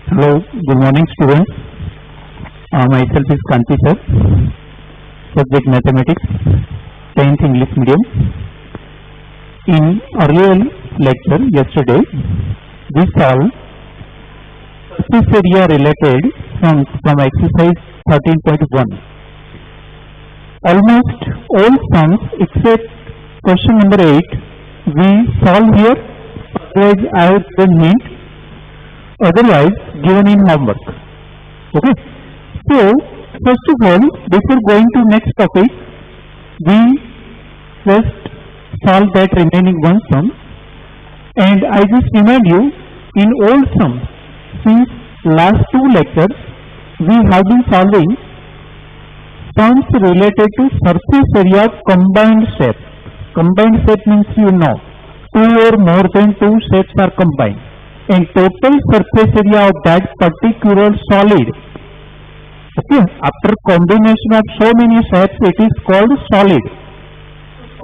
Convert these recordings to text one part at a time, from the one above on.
Hello, good morning students. Myself is Kanti sir, subject mathematics, 10th English medium. In earlier lecture yesterday, we solved surface area related sums from exercise 13.1. Almost all sums except question number 8 we solve here, otherwise I have given hint, otherwise given in homework. Okay. So first of all, before going to next topic, we first solve that remaining one sum, and I just remind you, in all sums since last two lectures we have been solving sums related to surface area of combined shape. Combined shape means you know two or more than two shapes are combined, and total surface area of that particular solid. Okay, after combination of so many shapes, it is called solid.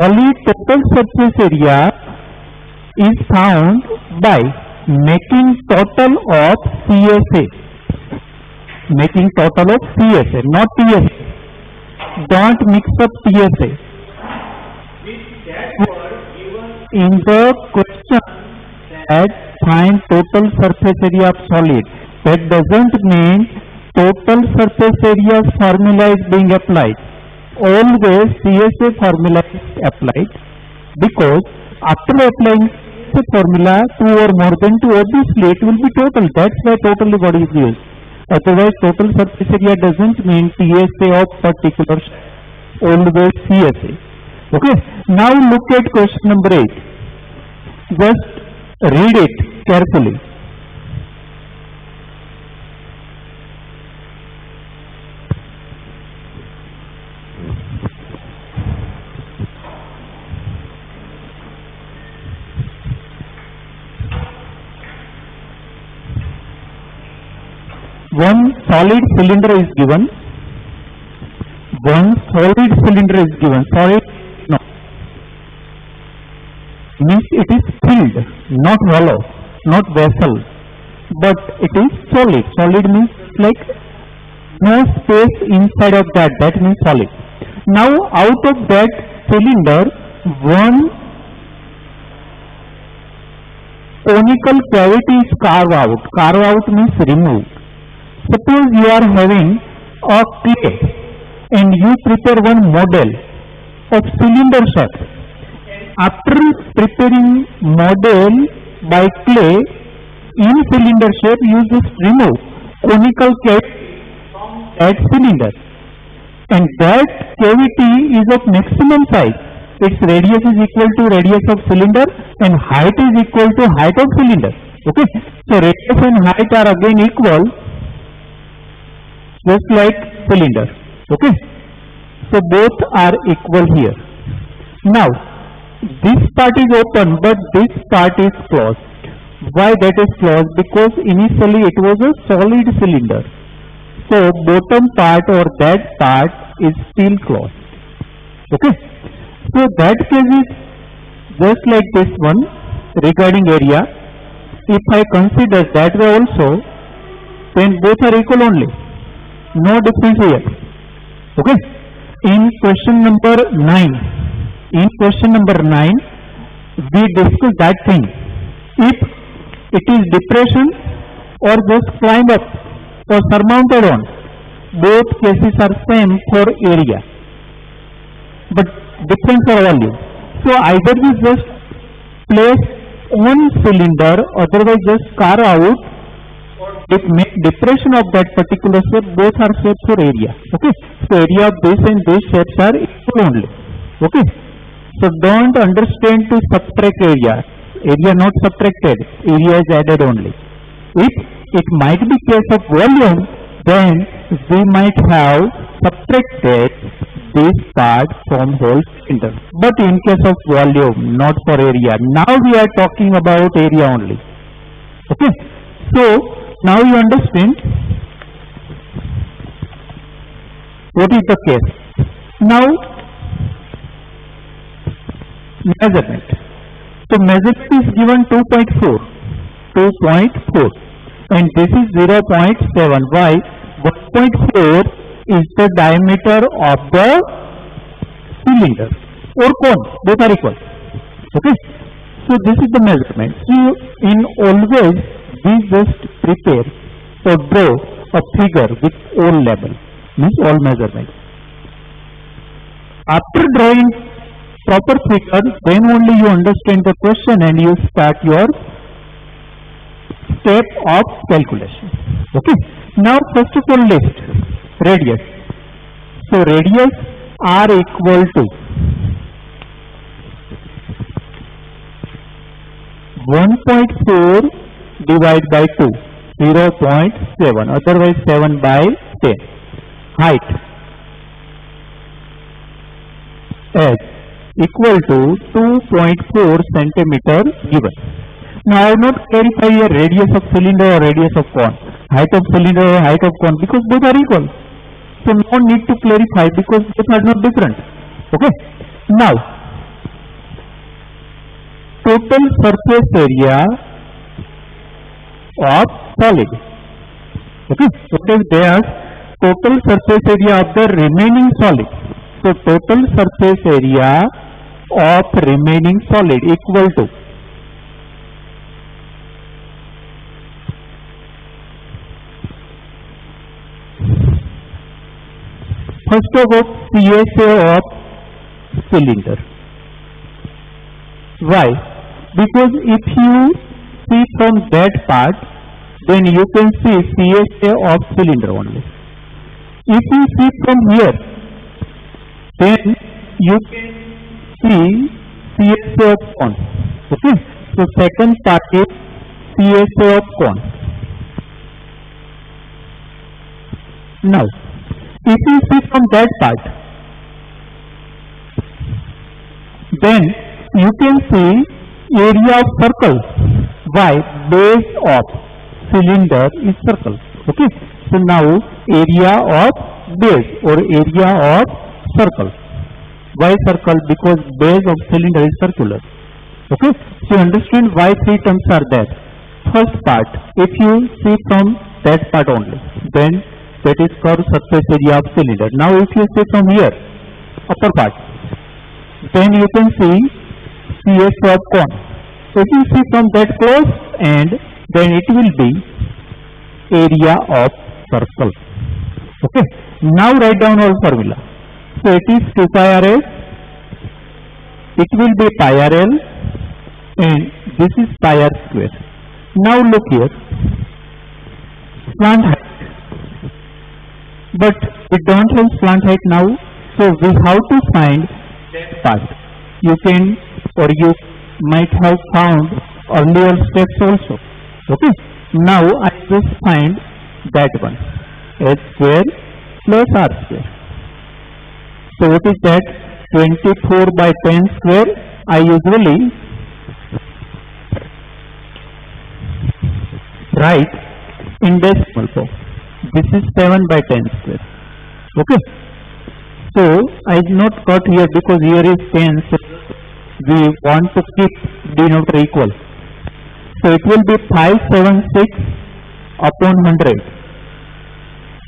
Solid total surface area is found by making total of CSA. Making total of CSA, not TSA. Don't mix up TSA. In the question that find total surface area of solid, that doesn't mean total surface area formula is being applied. Always CSA formula is applied, because after applying the formula two or more than two, obviously it will be total. That's why total what is used. Otherwise total surface area doesn't mean TSA of particular, always CSA. Okay. Now look at question number 8. Just read it carefully. One solid cylinder is given. One solid cylinder is given. Solid, no. Means it is filled, not hollow, not vessel, but it is solid. Solid means like no space inside of that. That means solid. Now out of that cylinder, one conical cavity is carved out. Carve out means remove. Suppose you are having a clay and you prepare one model of cylinder shape. After preparing model by clay in cylinder shape, you just remove conical cavity from that cylinder, and that cavity is of maximum size. Its radius is equal to radius of cylinder and height is equal to height of cylinder. Okay, so radius and height are again equal, just like cylinder. Okay, so both are equal here. Now this part is open, but this part is closed. Why that is closed? Because initially it was a solid cylinder, so bottom part or that part is still closed. Okay, so that case is just like this one regarding area. If I consider that way also, then both are equal only. No difference here. Okay. In question number 9, we discuss that thing. If it is depression or just climb up or surmounted on, both cases are same for area, but difference for value. So either we just place on cylinder, otherwise just carve out. If make depression of that particular shape, both are shapes for area. Okay, so area of this and this shapes are equal only. Okay, so don't understand to subtract area. Area not subtracted, area is added only. If it might be case of volume, then we might have subtracted this part from whole cylinder. But in case of volume, not for area. Now we are talking about area only. Okay, so now you understand what is the case. Now measurement. So measurement is given 2.4, and this is 0.7. Why? 1.4 is the diameter of the cylinder or cone. Both are equal. Okay. So this is the measurement. So in always we just prepare or draw a figure with all level, means all measurements. After drawing proper figure, then only you understand the question and you start your step of calculation. Okay. Now first of all list radius. So radius are equal to 1.4 divided by 2, 0.7, otherwise 7 by 10. Height as equal to 2.4 centimeter given. Now I have not clarified here radius of cylinder or radius of cone, height of cylinder or height of cone, because both are equal. So no need to clarify because both are not different. Okay. Now total surface area of solid. Okay. What is there? Total surface area of the remaining solid. So total surface area of remaining solid equal to first of all CSA of cylinder. Why? Because if you see from that part, then you can see CSA of cylinder only. If you see from here, then you can see CSA of cone. Okay. So second part is CSA of cone. Now, if you see from that part, then you can see area of circle. Why? Base of cylinder is circle. Okay. So now area of base or area of circle. Why circle? Because base of cylinder is circular. Okay. So understand why three terms are there. First part, if you see from that part only, then that is called surface area of cylinder. Now if you see from here, upper part, then you can see CSA of cone. So if you see from that close end, then it will be area of circle. Okay. Now write down all formula. So it is 2 pi r s, it will be pi r l, and this is pi r square. Now look here, slant height, but we don't have slant height now, so we have to find that part. You can or you might have found earlier steps also. Okay. Now I just find that one, s square plus r square. So what is that? 24 by 10 square. I usually write in decimal form. This is 7 by 10 square. Okay. So I did not cut here because here is 10. So we want to keep denominator equal. So it will be 576 upon 100.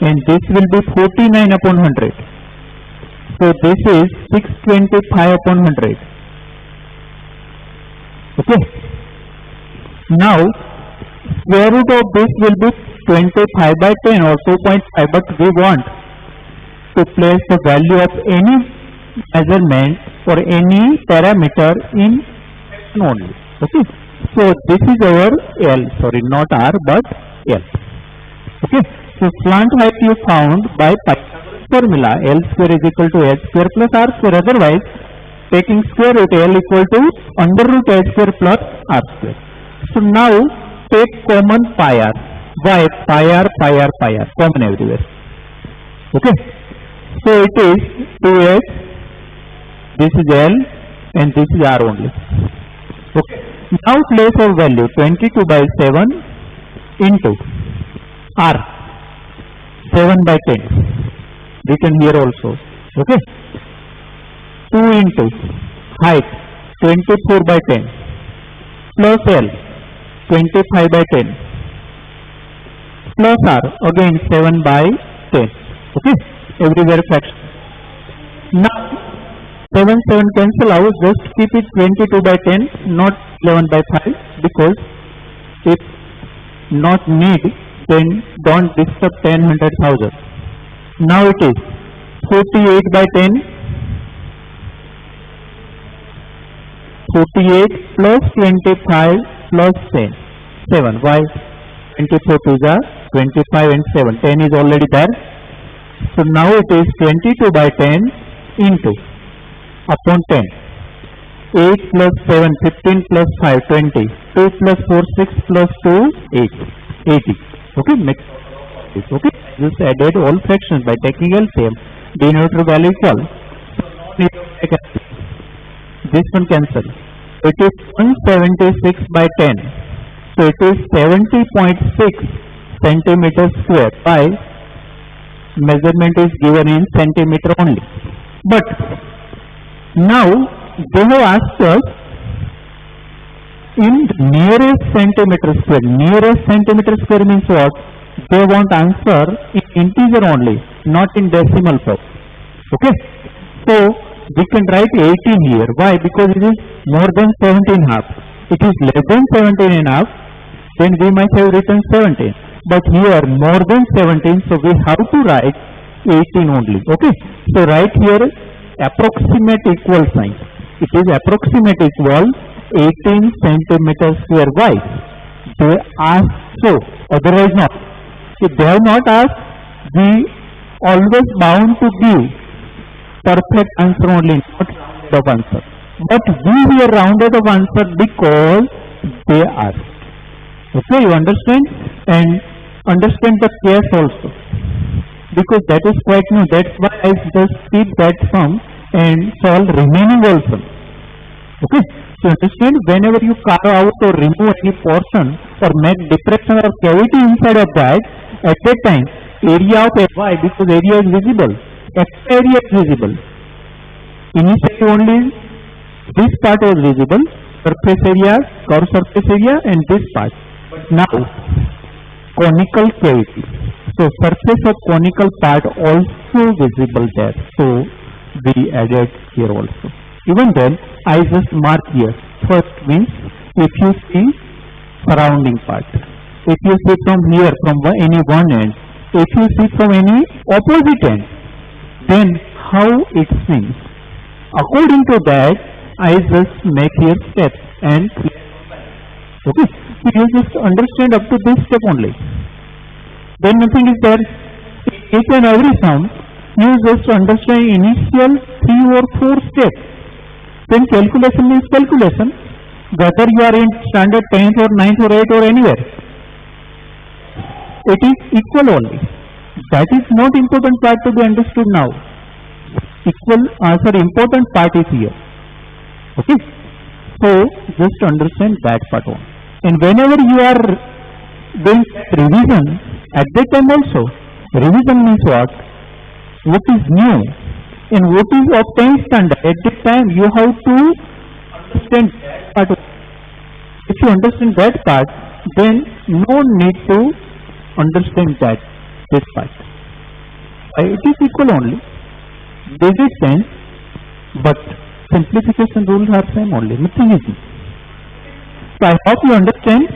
And this will be 49 upon 100. So this is 625 upon 100. Okay. Now square root of this will be 25 by 10 or 2.5, but we want to place the value of any measurement or any parameter in only. Okay. So this is our L, sorry, not R but L. Okay. So slant height you found by Pythagoras formula, L square is equal to h square plus r square. Otherwise, taking square root, L equal to under root h square plus r square. So now take common pi r. Why? Pi r, common everywhere. Okay. So it is 2h, this is L and this is r only. Okay. Now place of value 22 by 7 into r, 7 by 10, written here also. Okay. 2 into height 24 by 10 plus L 25 by 10 plus R again 7 by 10. Okay, everywhere fraction. Now 7 cancel out, just keep it 22 by 10, not 11 by 5, because if not need, then don't disturb 10, 100,000. Now it is 48 by 10, 48 plus 25 plus 10, 7. Why? 24 to the 25 and 7. 10 is already there. So now it is 22 by 10 into upon 10. 8 plus 7, 15 plus 5, 20. 2 plus 4, 6 plus 2, 8. 80. Okay, next. Okay, just added all fractions by taking LCM. Denominator value equal. This one cancel. It is 176 by 10. So it is 70.6 centimeter square by measurement is given in centimeter only. But now they have asked us in nearest centimeter square. Nearest centimeter square means what? They want answer in integer only, not in decimal form. Okay. So we can write 18 here. Why? Because it is more than 17 half. It is less than 17 and half, then we might have written 17. But here more than 17, so we have to write 18 only. Okay. So write here approximate equal sign. It is approximate equal 18 centimeter square. Why? They ask so, otherwise not. If they have not asked, we always bound to give perfect answer only, not rounded of answer. But we here rounded of answer because they asked. Okay, you understand? And understand the case also, because that is quite new. That's why I just keep that sum and solve remaining also. Okay, so understand, whenever you carve out or remove any portion or make depression or cavity inside of that, at that time area of Why? Because area is visible, extra area is visible. Initially only this part was visible, surface area, curved surface area, and this part. But now conical cavity, so surface of conical part also visible there, so we added here also. Even then I just mark here. First means if you see surrounding part, if you see from here, from any one end, if you see from any opposite end, then how it seems. According to that, I just make here steps and okay. So you just understand up to this step only. Then nothing is there. Each and every sum, you just understand initial 3 or 4 steps. Then calculation is calculation, whether you are in standard 10th or 9th or 8th or anywhere. It is equal only. That is not important part to be understood now. Important part is here. Okay. So just understand that part only. And whenever you are doing revision, at that time also, revision means what? What is new and what is of 10th standard. At that time you have to understand that part. If you understand that part, then no need to understand this part. It is equal only. There is sense, but simplification rules are same only. Nothing is new. So I hope you understand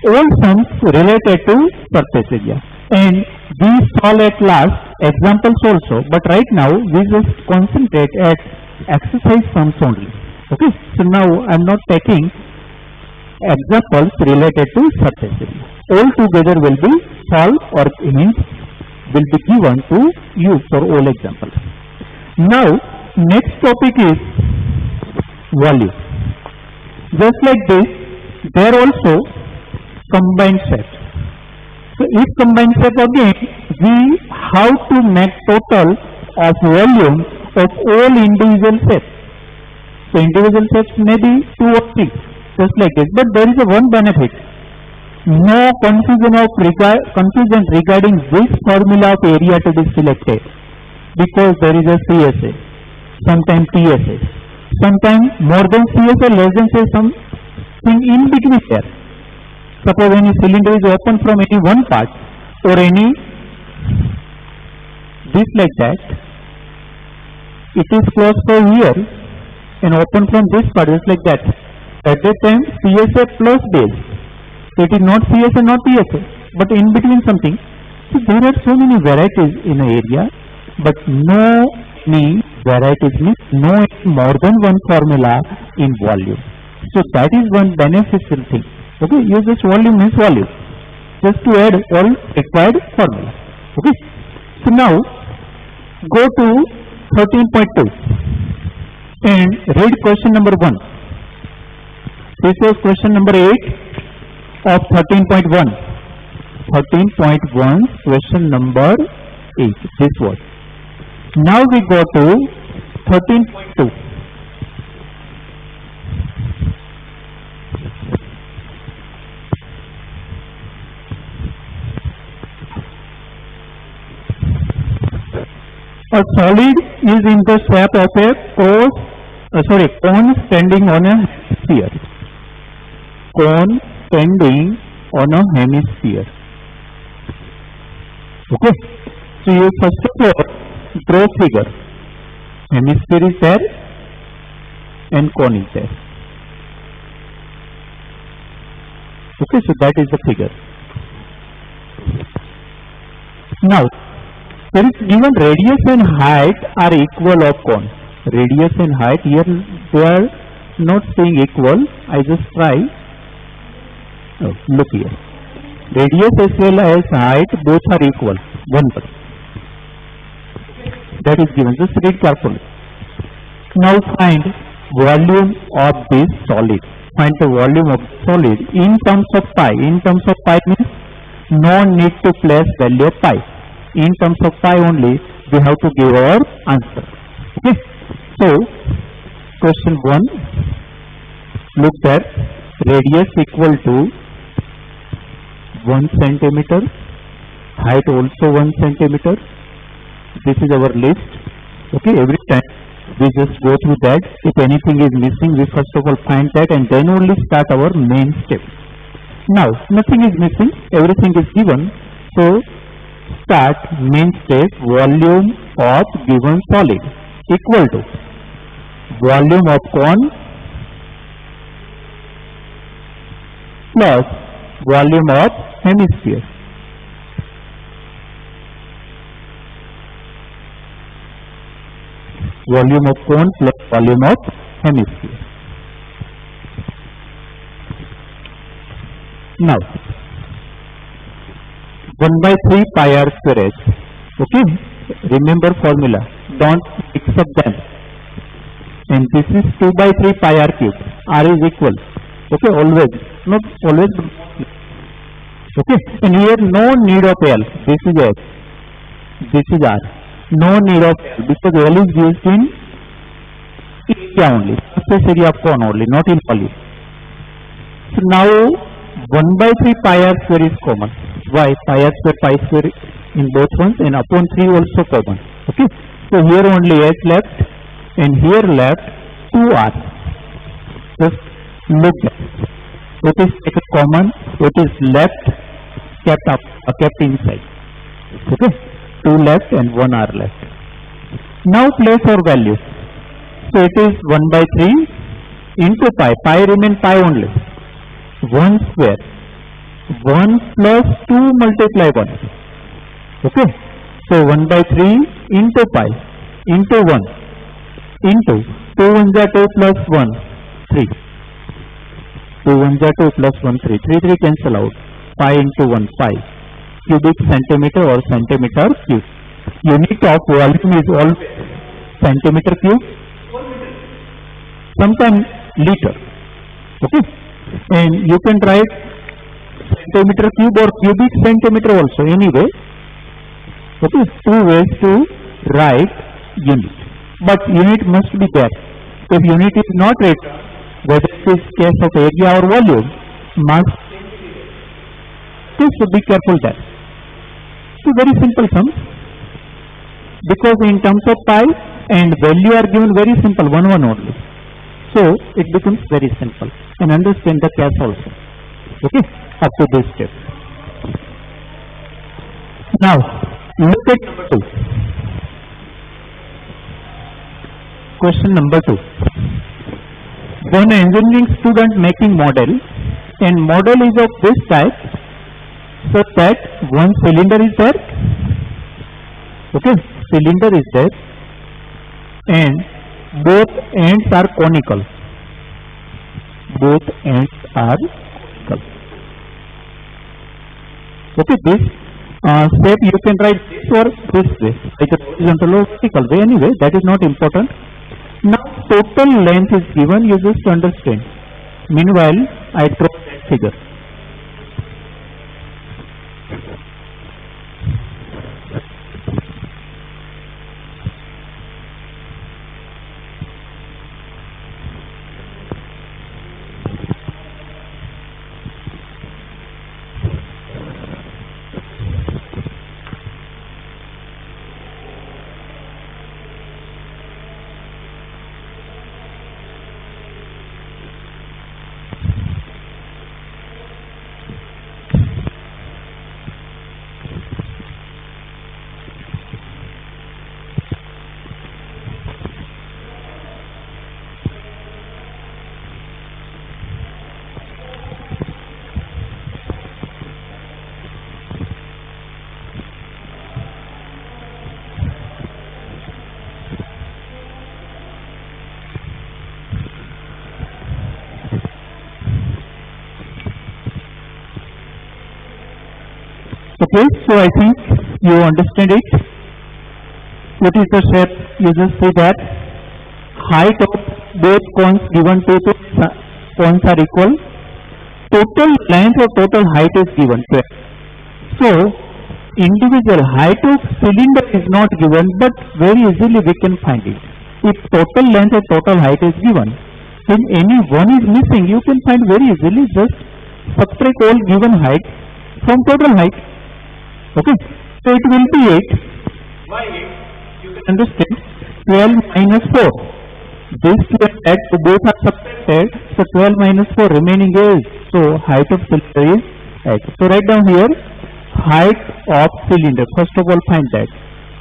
all sums related to surface area. And we solve at last examples also, but right now we just concentrate at exercise sums only. Okay. So now I am not taking examples related to surface area. All together will be solved or means will be given to you for all examples. Now next topic is volume. Just like this, there also combined sets. So if combined set again, we have to make total of volume of all individual sets. So individual sets may be 2 or 3, just like this. But there is a one benefit. No confusion regarding which formula of area to be selected, because there is a CSA, sometimes TSA. Sometimes more than CS or less than CS, something in between there. Suppose any cylinder is open from any one part or any this like that, it is closed from here and open from this part just like that. At that time CSA plus base. So it is not CSA, not PSA, but in between something. So there are so many varieties in an area, but no any varieties means no more than one formula in volume. So that is one beneficial thing. Okay, use this volume means volume, just to add all required formula. Okay, so now go to 13.2 and read question number 1. This was question number 8 of 13.1. 13.1 question number 8. This was. Now we go to 13.2. A solid is in the shape of a cone standing on a sphere. Cone standing on a hemisphere. Okay. So you first of all draw figure. Hemisphere is there and cone is there. Okay, so that is the figure. Now, there is given radius and height are equal of cone. Radius and height, here they are not saying equal. I just try. Oh, look here. Radius as well as height both are equal. 1 per. That is given. Just read carefully. Now find volume of this solid. Find the volume of solid in terms of pi. In terms of pi means no need to place value of pi. In terms of pi only, we have to give our answer. Okay. So, question 1, look there, radius equal to 1 centimeter, height also 1 centimeter. This is our list. Okay, every time we just go through that. If anything is missing, we first of all find that and then only start our main step. Now, nothing is missing, everything is given. So, start main step, volume of given solid equal to volume of cone plus volume of hemisphere. Volume of cone plus volume of hemisphere. Now, 1 by 3 pi r square h. Okay, remember formula, don't mix up them. And this is 2 by 3 pi r cube. R is equal. Okay, always, not always. Okay, and here no need of L. This is H. This is R. No need of L because L is used in area only, surface area of cone only, not in volume. So now 1 by 3 pi r square is common. Why? Pi r square, pi square in both ones and upon 3 also common. Okay. So here only h left and here left 2r. Just look at what is taken common, what is left kept up, kept inside. Okay. 2 left and 1 r left. Now place our value. So it is 1 by 3 into pi. Pi remain pi only. 1 square. 1 plus 2 multiply 1. Okay. So 1 by 3 into pi into 1 into 2 1 ja 2 plus 1 3. 2 1 ja 2 plus 1 3. 3 cancel out. Pi into 1 pi. Cubic centimeter or centimeter cube. Unit of volume is always centimeter cube. Sometimes liter. Okay. And you can write centimeter cube or cubic centimeter also. Anyway, okay, 2 ways to write unit. But unit must be there. If unit is not written, whether it is case of area or volume, must. Okay, so be careful there. So very simple sum. Because in terms of pi and value are given very simple, 1 1 only. So it becomes very simple and understand the case also. Okay, up to this step. Now look at number 2. Question number 2. When an engineering student making model and model is of this type, such that one cylinder is there, okay, cylinder is there and both ends are conical. Both ends are conical. Okay, this shape you can write this or this way, like a horizontal or vertical way, anyway, that is not important. Now total length is given, you just understand. Meanwhile, I draw that figure. Okay, so I think you understand it. What is the shape? You just see that height of both cones given to the cones are equal. Total length or total height is given. So individual height of cylinder is not given, but very easily we can find it. If total length or total height is given, then any one is missing, you can find very easily. Just subtract all given height from total height. Okay, so it will be 8. Why 8? You can understand. 12 minus 4. This 12 add, so both are subtracted. So 12 minus 4 remaining is. So height of cylinder is 8. So write down here height of cylinder. First of all find that.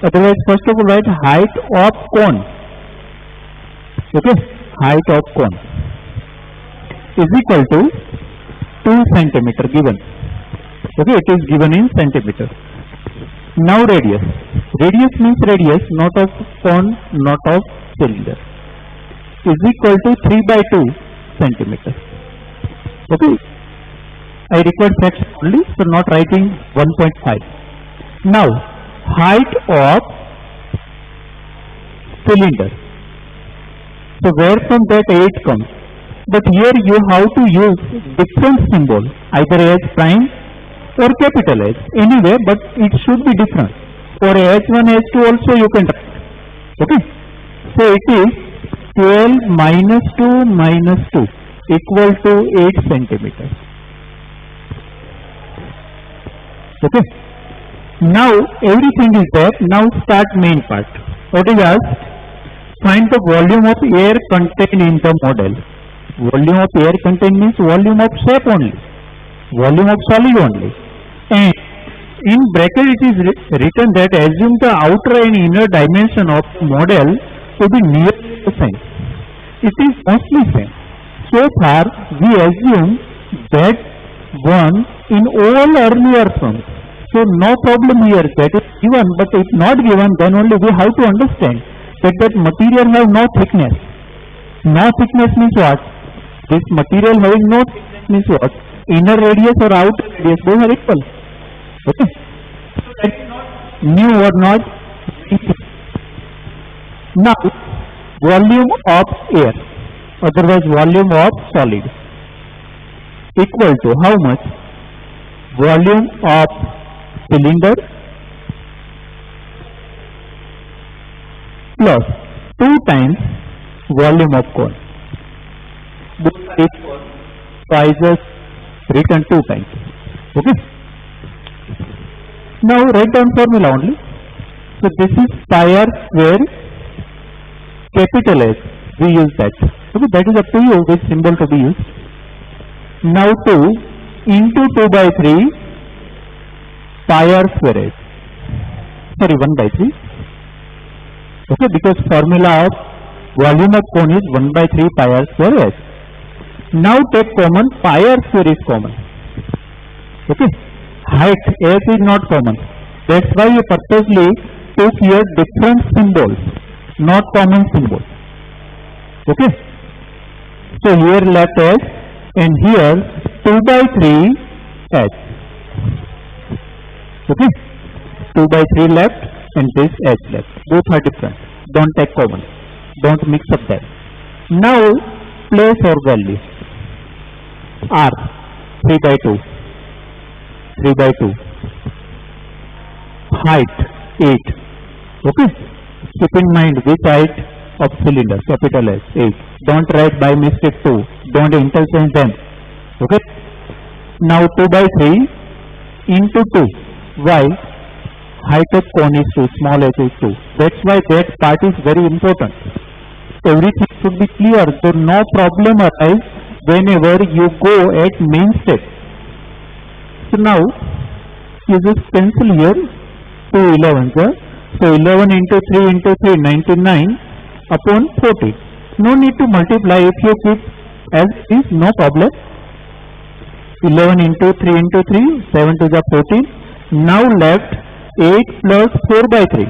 Otherwise first of all write height of cone. Okay, height of cone is equal to 2 centimeter given. Okay, it is given in centimeter. Now radius. Radius means radius, not of cone, not of cylinder, is equal to 3 by 2 centimeter. Okay, I require fraction only, so not writing 1.5. Now height of cylinder. So where from that 8 comes? But here you have to use different symbol, either as prime or capital H, anyway, but it should be different. For H1, H2 also you can write. Okay, so it is 12 minus 2 minus 2 equal to 8 centimeters. Okay, now everything is there. Now start main part. What is asked? Find the volume of air contained in the model. Volume of air contained means volume of shape only, volume of solid only. And in bracket it is written that assume the outer and inner dimension of the model to be nearly the same. It is mostly same. So far we assume that one in all earlier terms. So no problem here, that is given, but if not given, then only we have to understand that that material have no thickness. No thickness means what? This material having no thickness means what? Inner radius or outer radius, both are equal. Okay, so that is not new or not. Now volume of air, otherwise volume of solid, equal to how much? Volume of cylinder plus 2 times volume of cone. Both are equal, so I just written 2 times. Okay, now write down formula only. So this is pi r square, capital H, we use that. Okay, that is up to you which symbol to be used. Now 2 into 2 by 3 pi r square h. Sorry, 1 by 3. Okay, because formula of volume of cone is 1 by 3 pi r square h. Now take common, pi r square is common. Okay, height h is not common. That's why you purposely took here different symbols, not common symbols. Okay, so here left h and here 2 by 3 h. Okay, 2 by 3 left and this h left. Both are different. Don't take common. Don't mix up them. Now place or value. R 3 by 2. 3 by 2. Height 8. Okay. Keep in mind which height of cylinder, capital S, 8. Don't write by mistake 2. Don't interchange them. Okay. Now 2 by 3 into 2. Why? Height of cone is 2, small h is 2. That's why that part is very important. Everything should be clear, so no problem arise whenever you go at main step. So now you just pencil here 2 11s. So 11 into 3 into 3, 99 upon 40. No need to multiply. If you keep as is, no problem. 11 into 3 into 3, 7 to the 14. Now left 8 plus 4 by 3.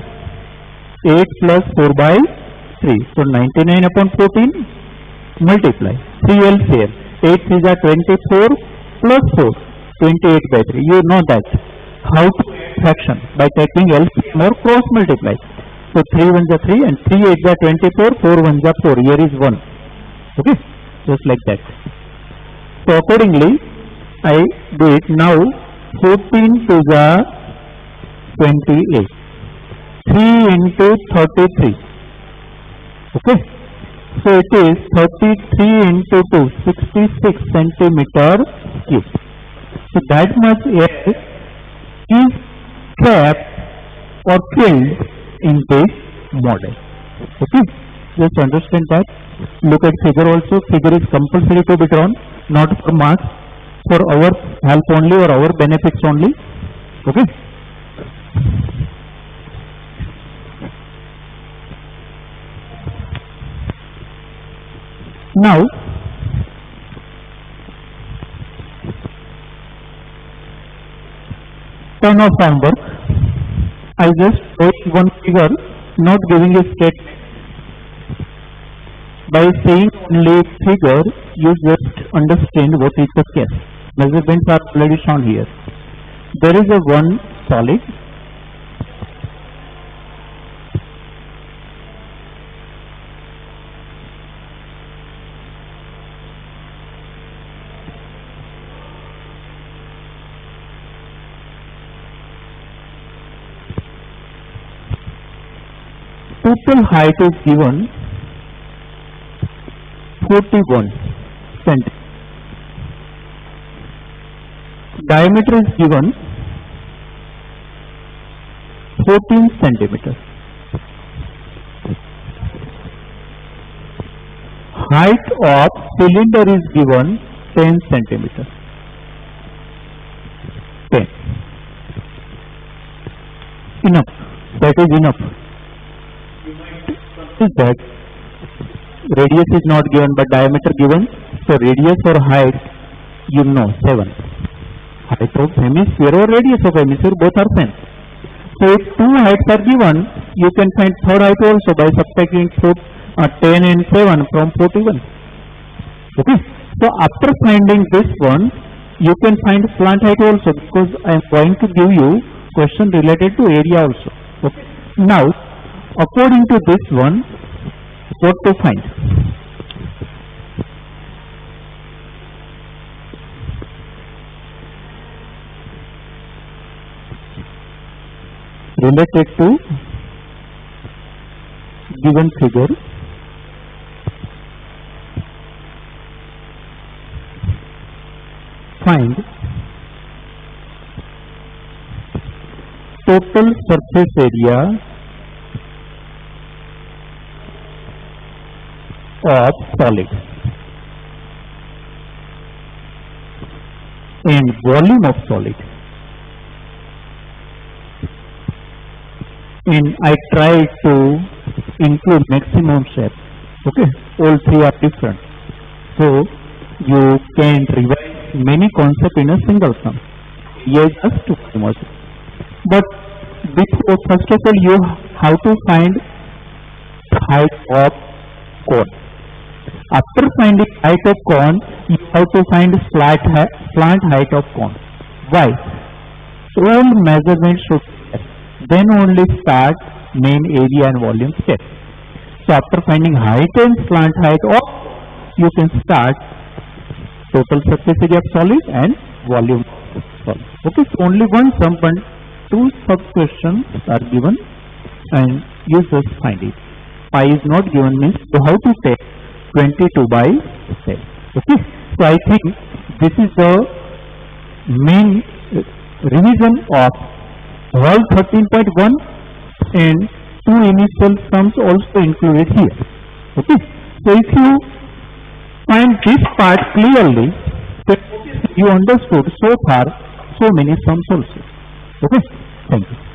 8 plus 4 by 3. So 99 upon 14, multiply. 3 LCM. 8 is a 24 plus 4. 28 by 3. You know that. How to fraction? By taking LCM or cross multiply. So 3 1s are 3 and 3 8s are 24, 4 1s are 4. Here is 1. Okay? Just like that. So accordingly, I do it now. 14 to the 28. 3 into 33. Okay. So it is 33 into 2, 66 centimeter cube. So that much air is trapped or filled in this model. Okay. Just understand that. Look at figure also. Figure is compulsory to be drawn, not for marks, for our help only or our benefits only. Okay. Now turn off framework. I just wrote one figure, not giving a statement. By saying only figure, you just understand what is the case. Measurements are already shown here. There is a one solid. Total height is given 41 cm. Diameter is given 14 centimeters. Height of cylinder is given 10 centimeters. 10. Enough. That is enough. Is that radius is not given but diameter given, so radius or height you know 7. Height of hemisphere or radius of hemisphere both are same. So if two heights are given, you can find third height also by subtracting 10 and 7 from 41. Okay. So after finding this one, you can find slant height also, because I am going to give you question related to area also. Okay. Now according to this one, what to find? Related to given figure, find total surface area of solid and volume of solid, and I try to include maximum steps. Okay, all three are different, so you can revise many concepts in a single sum. Yes, just two formulas. But before, first of all, you have to find height of cone. After finding height of cone, you have to find slant height of cone. Why? All measurements should be there. Then only start main area and volume step. So after finding height and slant height of, you can start total surface area of solid and volume of solid. Okay, so only one sum and two sub questions are given, and you just find it. Pi is not given means you have to take 22 by 7. Okay, so I think this is the main revision of whole 13.1, and two initial sums also included here. Okay, so if you find this part clearly, then you understood so far so many sums also. Okay, thank you.